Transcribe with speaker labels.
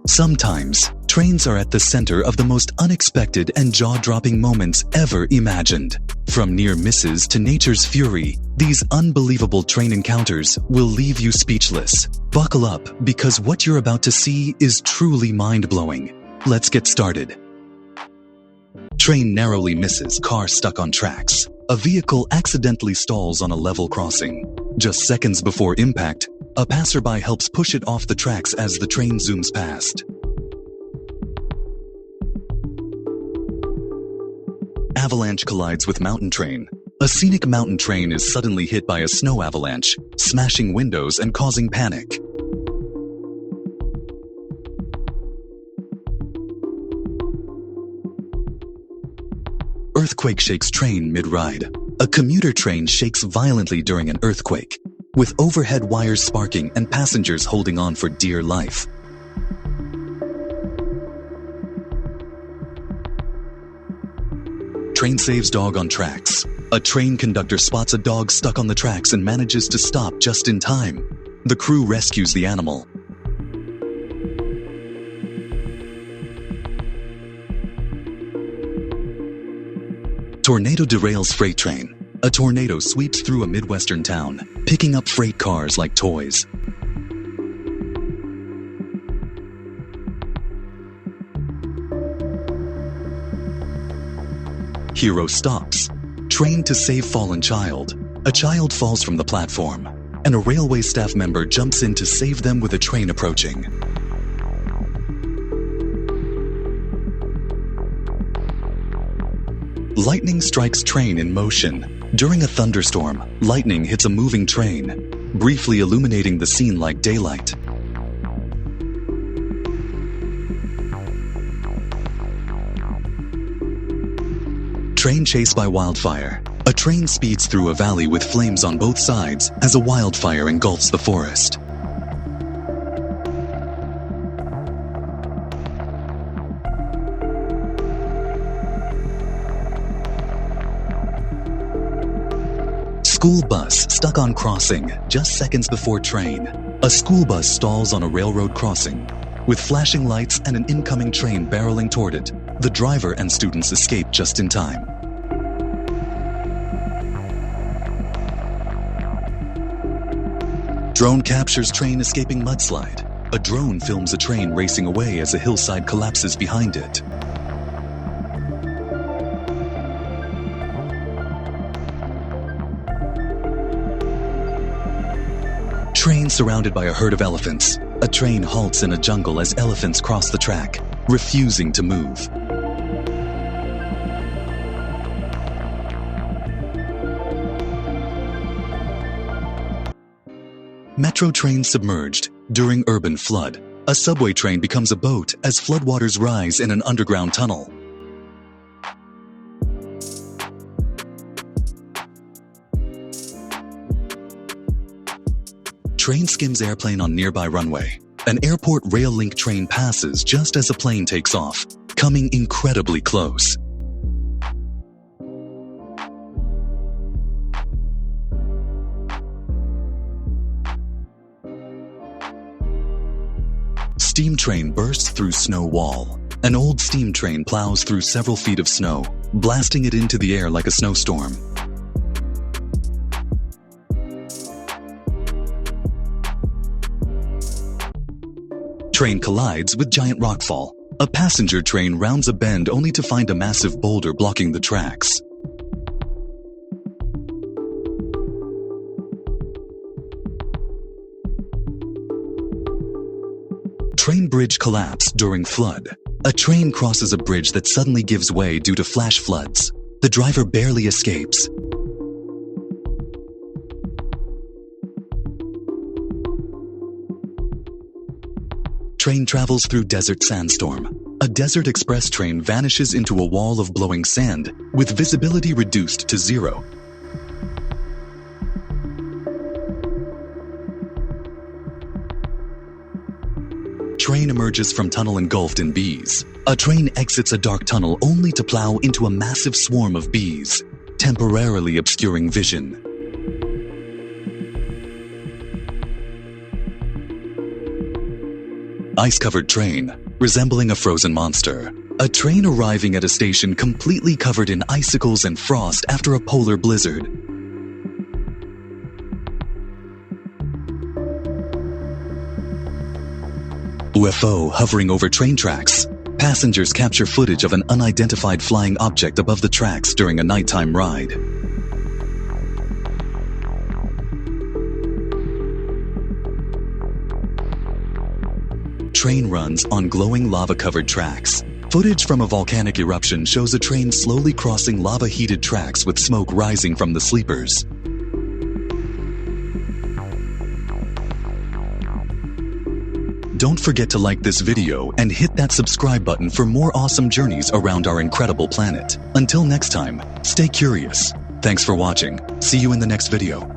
Speaker 1: Sometimes, trains are at the center of the most unexpected and jaw-dropping moments ever imagined. From near misses to nature's fury, these unbelievable train encounters will leave you speechless. Buckle up, because what you're about to see is truly mind-blowing. Let's get started. Train narrowly misses car stuck on tracks. A vehicle accidentally stalls on a level crossing. Just seconds before impact, a passerby helps push it off the tracks as the train zooms past. Avalanche collides with mountain train. A scenic mountain train is suddenly hit by a snow avalanche, smashing windows and causing panic. Earthquake shakes train mid-ride. A commuter train shakes violently during an earthquake, with overhead wires sparking and passengers holding on for dear life. Train saves dog on tracks. A train conductor spots a dog stuck on the tracks and manages to stop just in time. The crew rescues the animal. Tornado derails freight train. A tornado sweeps through a Midwestern town, picking up freight cars like toys. Hero stops. Train to save fallen child. A child falls from the platform, and a railway staff member jumps in to save them with a train approaching. Lightning strikes train in motion. During a thunderstorm, lightning hits a moving train, briefly illuminating the scene like daylight. Train chased by wildfire. A train speeds through a valley with flames on both sides as a wildfire engulfs the forest. School bus stuck on crossing just seconds before train. A school bus stalls on a railroad crossing. With flashing lights and an incoming train barreling toward it, the driver and students escape just in time. Drone captures train escaping mudslide. A drone films a train racing away as a hillside collapses behind it. Train surrounded by a herd of elephants. A train halts in a jungle as elephants cross the track, refusing to move. Metro train submerged during urban flood. A subway train becomes a boat as floodwaters rise in an underground tunnel. Train skims airplane on nearby runway. An airport rail link train passes just as a plane takes off, coming incredibly close. Steam train bursts through snow wall. An old steam train plows through several feet of snow, blasting it into the air like a snowstorm. Train collides with giant rockfall. A passenger train rounds a bend only to find a massive boulder blocking the tracks. Train bridge collapse during flood. A train crosses a bridge that suddenly gives way due to flash floods. The driver barely escapes. Train travels through desert sandstorm. A desert express train vanishes into a wall of blowing sand, with visibility reduced to zero. Train emerges from tunnel engulfed in bees. A train exits a dark tunnel only to plow into a massive swarm of bees, temporarily obscuring vision. Ice-covered train, resembling a frozen monster. A train arriving at a station completely covered in icicles and frost after a polar blizzard. UFO hovering over train tracks. Passengers capture footage of an unidentified flying object above the tracks during a nighttime ride. Train runs on glowing lava-covered tracks. Footage from a volcanic eruption shows a train slowly crossing lava-heated tracks with smoke rising from the sleepers. Don't forget to like this video and hit that subscribe button for more awesome journeys around our incredible planet. Until next time, stay curious. Thanks for watching. See you in the next video.